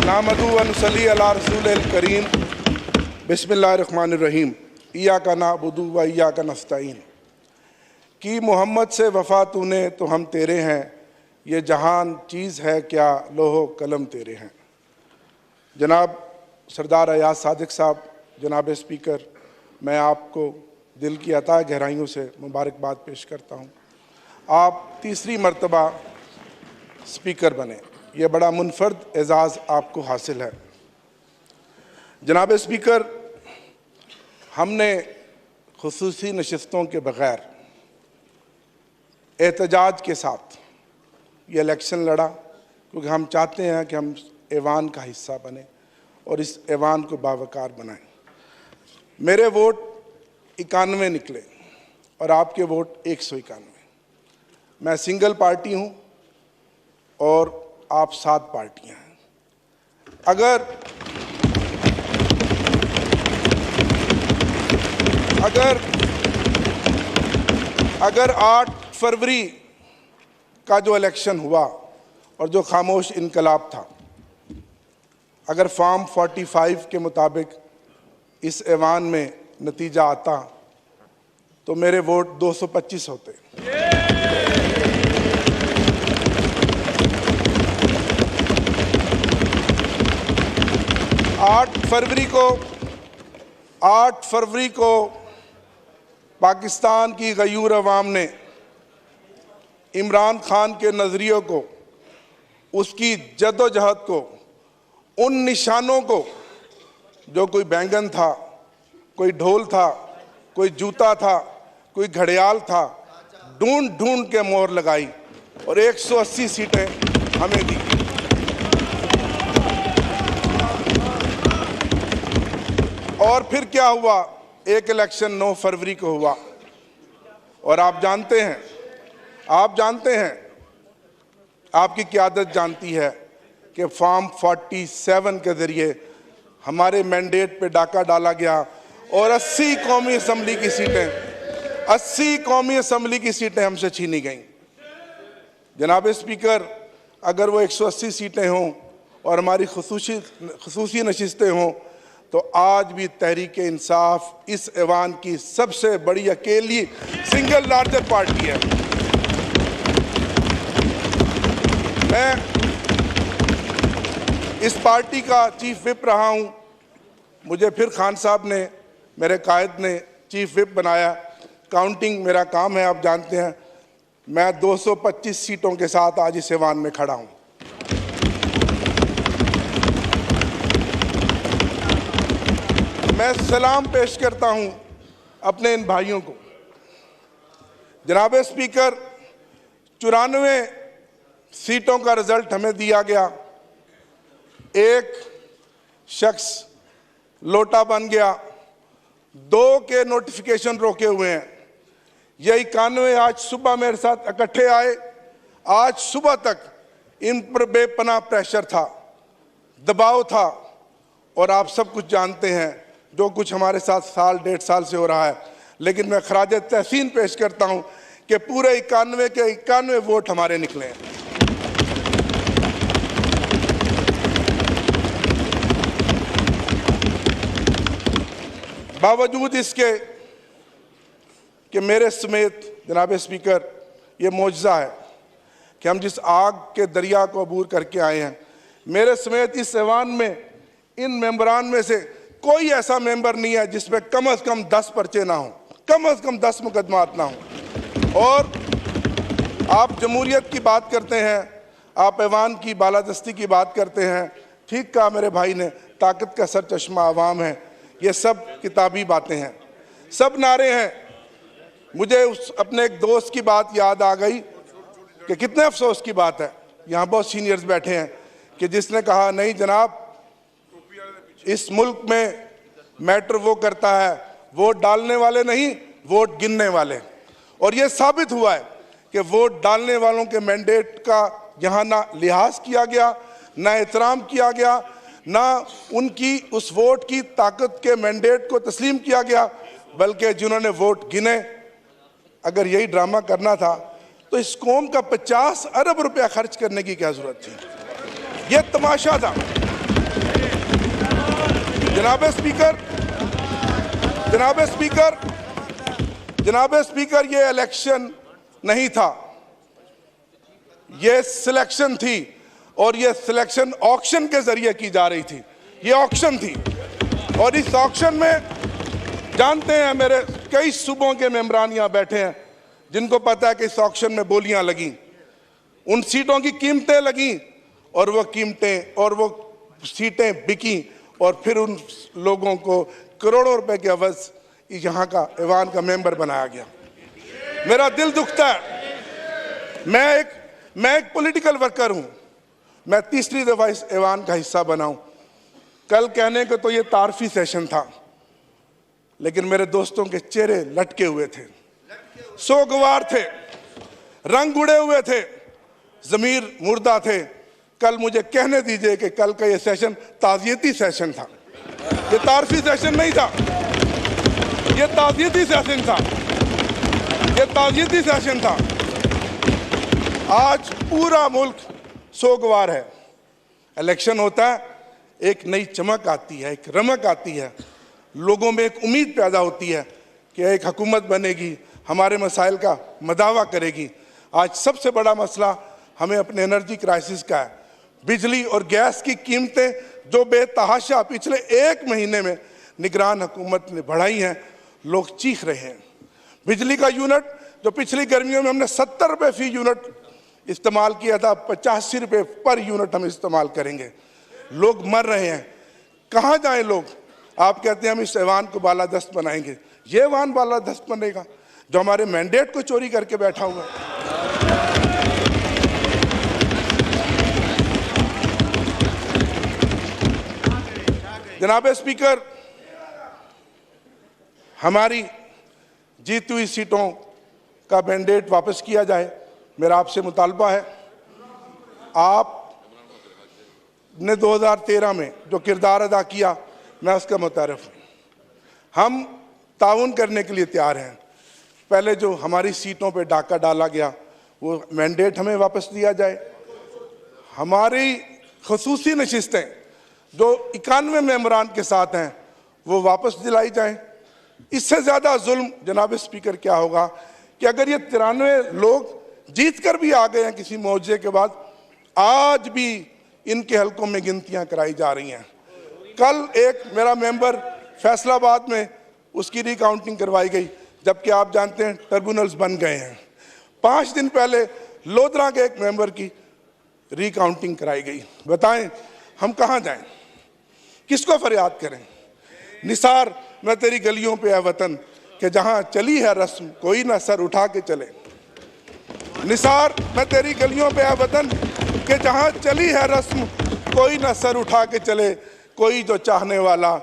नामदू व नसल्ली अला रसूलिल करीम बिस्मिल्लाहिर्रहमानिर्रहीम इय्याका नअबुदु व इय्याका नस्तईन। कि मोहम्मद से वफ़ा तूने तो हम तेरे हैं, ये जहान चीज़ है क्या लोहो कलम तेरे हैं। जनाब सरदार अयाज सादिक साहब, जनाब स्पीकर, मैं आपको दिल की अता गहराइयों से मुबारकबाद पेश करता हूँ। आप तीसरी मर्तबा स्पीकर बने, ये बड़ा मुनफर्द एजाज़ आपको हासिल है। जनाब स्पीकर, हमने खुसूसी नशिस्तों के बग़ैर एहतजाज के साथ ये इलेक्शन लड़ा, क्योंकि हम चाहते हैं कि हम ऐवान का हिस्सा बने और इस ऐवान को बावकार बनाएं। मेरे वोट 91 निकले और आपके वोट 191। मैं सिंगल पार्टी हूँ और आप 7 पार्टियाँ हैं। अगर 8 फरवरी का जो इलेक्शन हुआ और जो खामोश इनकलाब था, अगर फॉर्म 45 के मुताबिक इस ऐवान में नतीजा आता तो मेरे वोट 225 होते। आठ फरवरी को पाकिस्तान की गयूर अवाम ने इमरान खान के नज़रियों को, उसकी जद्दोजहद को, उन निशानों को, जो कोई बैंगन था, कोई ढोल था, कोई जूता था, कोई घड़ियाल था, ढूंढ ढूंढ के मोहर लगाई और 180 सीटें हमें दी। और फिर क्या हुआ? एक इलेक्शन 9 फरवरी को हुआ और आप जानते हैं, आपकी क़यादत जानती है कि फॉर्म 47 के ज़रिए हमारे मैंडेट पे डाका डाला गया और 80 कौमी असम्बली की सीटें हमसे छीनी गईं। जनाब स्पीकर, अगर वो 180 सीटें हों और हमारी खुसूसी नशिस्तें हों तो आज भी तहरीक इंसाफ इस ऐवान की सबसे बड़ी अकेली सिंगल लार्जर पार्टी है। मैं इस पार्टी का चीफ विप रहा हूं। मुझे फिर खान साहब ने, मेरे कायद ने चीफ विप बनाया। काउंटिंग मेरा काम है, आप जानते हैं। मैं 225 सीटों के साथ आज इस ऐवान में खड़ा हूं। मैं सलाम पेश करता हूं अपने इन भाइयों को। जनाब स्पीकर, 94 सीटों का रिजल्ट हमें दिया गया। एक शख्स लोटा बन गया, 2 के नोटिफिकेशन रोके हुए हैं। ये 91 आज सुबह मेरे साथ इकट्ठे आए। आज सुबह तक इन पर बेपनाह प्रेशर था, दबाव था और आप सब कुछ जानते हैं जो कुछ हमारे साथ साल 1.5 साल से हो रहा है। लेकिन मैं खराज तहसीन पेश करता हूं कि पूरे 91 के 91 वोट हमारे निकले हैं। बावजूद इसके कि मेरे समेत, जनाब स्पीकर, ये मौजज़ा है कि हम जिस आग के दरिया को अबूर करके आए हैं, मेरे समेत इस ऐवान में इन मेंबरान में से कोई ऐसा मेंबर नहीं है जिसमें कम से कम 10 पर्चे ना हो, कम से कम 10 मुकदमात ना हो। और आप जमहूरियत की बात करते हैं, आप ऐवान की बालादस्ती की बात करते हैं। ठीक कहा मेरे भाई ने, ताकत का सर चश्मा अवाम है। ये सब किताबी बातें हैं, सब नारे हैं। मुझे अपने एक दोस्त की बात याद आ गई कि कितने अफसोस की बात है, यहाँ बहुत सीनियर्स बैठे हैं, कि जिसने कहा नहीं जनाब, इस मुल्क में मैटर वो करता है वोट डालने वाले नहीं, वोट गिनने वाले। और ये साबित हुआ है कि वोट डालने वालों के मैंडेट का यहाँ ना लिहाज किया गया, ना एहतराम किया गया, ना उनकी उस वोट की ताकत के मैंडेट को तस्लीम किया गया, बल्कि जिन्होंने वोट गिने, अगर यही ड्रामा करना था तो इस कौम का 50 अरब रुपया खर्च करने की क्या जरूरत थी? ये तमाशा था। जनाब स्पीकर, ये इलेक्शन नहीं था, ये सिलेक्शन थी और ये सिलेक्शन ऑक्शन के जरिए की जा रही थी। ये ऑक्शन थी और इस ऑक्शन में जानते हैं मेरे कई सूबों के मेंबरान यहाँ बैठे हैं जिनको पता है कि इस ऑक्शन में बोलियां लगी, उन सीटों की कीमतें लगी और वो कीमतें और वो सीटें बिकी और फिर उन लोगों को करोड़ों रुपए के अवज यहाँ का ऐवान का मेंबर बनाया गया। मेरा दिल दुखता है। मैं एक पॉलिटिकल वर्कर हूं, मैं तीसरी दफा इस ऐवान का हिस्सा बना हूं। कल कहने को तो ये तारफी सेशन था, लेकिन मेरे दोस्तों के चेहरे लटके हुए थे, सोगवार थे, रंग उड़े हुए थे, जमीर मुर्दा थे। कल मुझे कहने दीजिए कि कल का ये सेशन ताज़ियती सेशन था, ये तारफी सेशन नहीं था, ये ताज़ियती सेशन था, ये ताज़ियती सेशन था। आज पूरा मुल्क सोगवार है। इलेक्शन होता है, एक नई चमक आती है, एक रमक आती है, लोगों में एक उम्मीद पैदा होती है कि एक हुकूमत बनेगी, हमारे मसाइल का मदावा करेगी। आज सबसे बड़ा मसला हमें अपने एनर्जी क्राइसिस का है। बिजली और गैस की कीमतें जो बेतहाशा पिछले एक महीने में निगरान हुकूमत ने बढ़ाई हैं, लोग चीख रहे हैं। बिजली का यूनिट जो पिछली गर्मियों में हमने 70 रुपये फी यूनिट इस्तेमाल किया था, 85 रुपये पर यूनिट हम इस्तेमाल करेंगे। लोग मर रहे हैं, कहाँ जाएं लोग? आप कहते हैं हम इस ऐवान को बालादस्त बनाएंगे। ये ऐवान बालादस्त बनेगा जो हमारे मैंडेट को चोरी करके बैठा हुआ है। जनाब स्पीकर, हमारी जीती हुई सीटों का मैंडेट वापस किया जाए, मेरा आपसे मुतालबा है। आपने 2013 में जो किरदार अदा किया, मैं उसका मुतारिफ हूँ। हम ताउन करने के लिए तैयार हैं। पहले जो हमारी सीटों पे डाका डाला गया, वो मैंडेट हमें वापस दिया जाए। हमारी खसूसी नशिस्तें जो 91 मेंबरान के साथ हैं, वो वापस दिलाई जाएं। इससे ज़्यादा जुल्म जनाब स्पीकर क्या होगा कि अगर ये 93 लोग जीत कर भी आ गए हैं किसी मौजे के बाद, आज भी इनके हलकों में गिनतियां कराई जा रही हैं। कल एक मेरा मेंबर फैसलाबाद में उसकी रिकाउंटिंग करवाई गई, जबकि आप जानते हैं ट्रिब्यूनल्स बन गए हैं। 5 दिन पहले लोधरा के एक मेंबर की रिकाउंटिंग कराई गई। बताएं हम कहाँ जाएं, किसको फरियाद करें? निसार मैं तेरी गलियों पे है वतन कि जहाँ चली है रस्म कोई ना सर उठा के चले। निसार मैं तेरी गलियों पे है वतन कि जहाँ चली है रस्म कोई ना सर उठा के चले। कोई जो चाहने वाला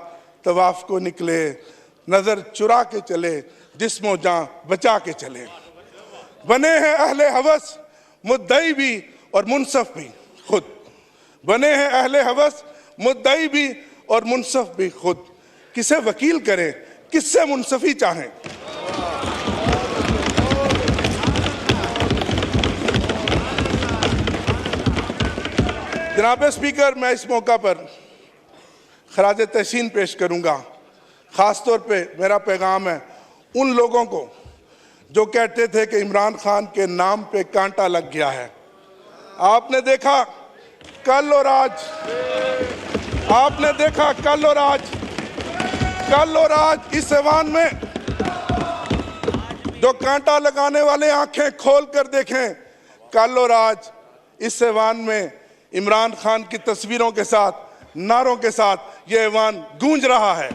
तवाफ को निकले, नजर चुरा के चले, जिस्मो जान बचा के चले। बने हैं अहले हवस मुद्दई भी और मुनसफ भी खुद। बने हैं अहले हवस मुद्दई भी और मुनसफ भी खुद। किसे वकील करें, किससे मुनसफी चाहें? जनाब स्पीकर, मैं इस मौका पर खराज तहसीन पेश करूंगा। ख़ास तौर पे मेरा पैगाम है उन लोगों को जो कहते थे कि इमरान खान के नाम पे कांटा लग गया है। आपने देखा कल और आज, आपने देखा कल और आज इस ऐवान में जो कांटा लगाने वाले आंखें खोल कर देखें। कल और आज इस ऐवान में इमरान खान की तस्वीरों के साथ, नारों के साथ ये ऐवान गूंज रहा है।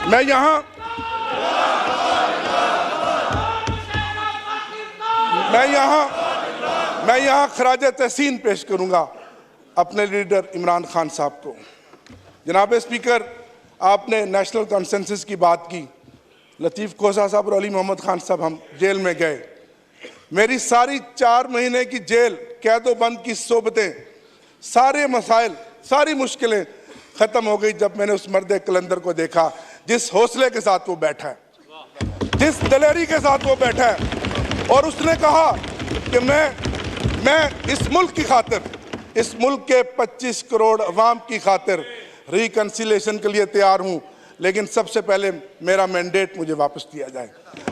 मैं यहाँ खराज तहसीन पेश करूंगा अपने लीडर इमरान खान साहब को। जनाब स्पीकर, आपने नेशनल कंसेंसस की बात की। लतीफ़ खोसा साहब और अली मोहम्मद खान साहब हम जेल में गए। मेरी सारी 4 महीने की जेल कैदो बंद की सोबतें, सारे मसाइल, सारी मुश्किलें ख़त्म हो गई जब मैंने उस मर्द कलंदर को देखा, जिस हौसले के साथ वो बैठा है, जिस दलेरी के साथ वो बैठा है। और उसने कहा कि मैं इस मुल्क की खातिर, इस मुल्क के 25 करोड़ अवाम की खातिर रिकन्सिलेशन के लिए तैयार हूं, लेकिन सबसे पहले मेरा मैंडेट मुझे वापस दिया जाए।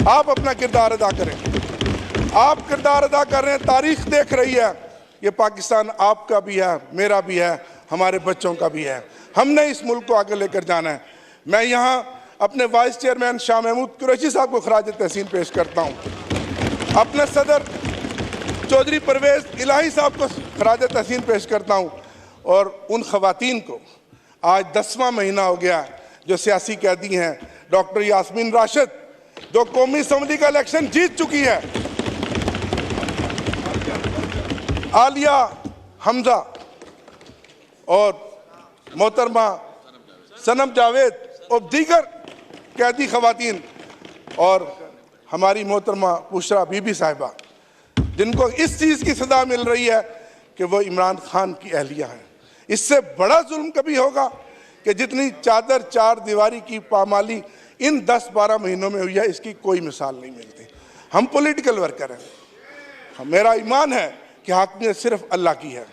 आप अपना किरदार अदा करें, आप किरदार अदा कर रहे हैं, तारीख देख रही है, ये पाकिस्तान आपका भी है, मेरा भी है, हमारे बच्चों का भी है। हमने इस मुल्क को आगे लेकर जाना है। मैं यहाँ अपने वाइस चेयरमैन शाह महमूद कुरैशी साहब को खराज तहसीन पेश करता हूँ, अपने सदर चौधरी परवेज़ इलाही साहब को खराज तहसीन पेश करता हूँ, और उन खवातीन को आज 10वां महीना हो गया जो सियासी कैदी हैं, डॉक्टर यास्मीन राशिद जो कौमी असम्बली का इलेक्शन जीत चुकी है, आलिया हमजा और मोहतरमा सनम जावेद और दीगर कैदी खवातीन, और हमारी मोहतरमा बुशरा बीबी साहिबा, जिनको इस चीज़ की सज़ा मिल रही है कि वो इमरान खान की अहलिया हैं। इससे बड़ा जुल्म कभी होगा कि जितनी चादर चार दीवारी की पामाली इन 10-12 महीनों में हुई है, इसकी कोई मिसाल नहीं मिलती। हम पॉलिटिकल वर्कर हैं, मेरा ईमान है कि हाकिमियत सिर्फ अल्लाह की है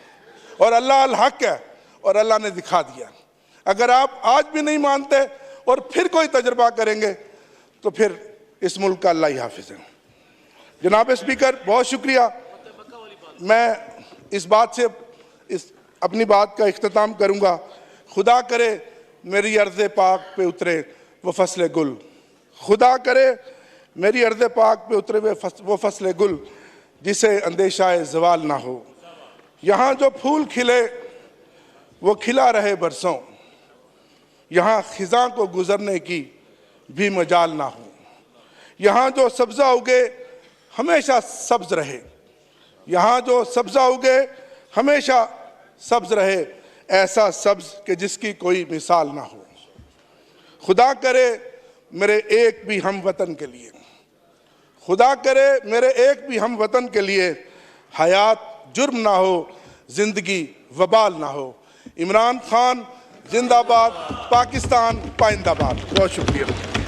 और अल्लाह अल हक है, और अल्लाह ने दिखा दिया। अगर आप आज भी नहीं मानते और फिर कोई तजर्बा करेंगे तो फिर इस मुल्क का अल्लाह ही हाफिज है। जनाब स्पीकर, बहुत शुक्रिया। मैं इस बात से अपनी बात का इख्तिताम करूँगा। खुदा करे मेरी अर्ज़ पाक पे उतरे वो फसल गुल, खुदा करे मेरी अर्ज़ पाक पे उतरे वो फसल गुल जिसे अंदेशाए ज़वाल ना हो। यहाँ जो फूल खिले वो खिला रहे बरसों, यहाँ खिज़ां को गुज़रने की भी मजाल ना हो। यहाँ जो सब्ज़ा उगे हमेशा सब्ज़ रहे, यहाँ जो सब्ज़ा उगे हमेशा सब्ज़ रहे, ऐसा सब्ज़ कि जिसकी कोई मिसाल ना हो। खुदा करे मेरे एक भी हम वतन के लिए, खुदा करे मेरे एक भी हम वतन के लिए हयात जुर्म ना हो, ज़िंदगी वबाल ना हो। इमरान खान जिंदाबाद, पाकिस्तान पाइंदाबाद। बहुत शुक्रिया।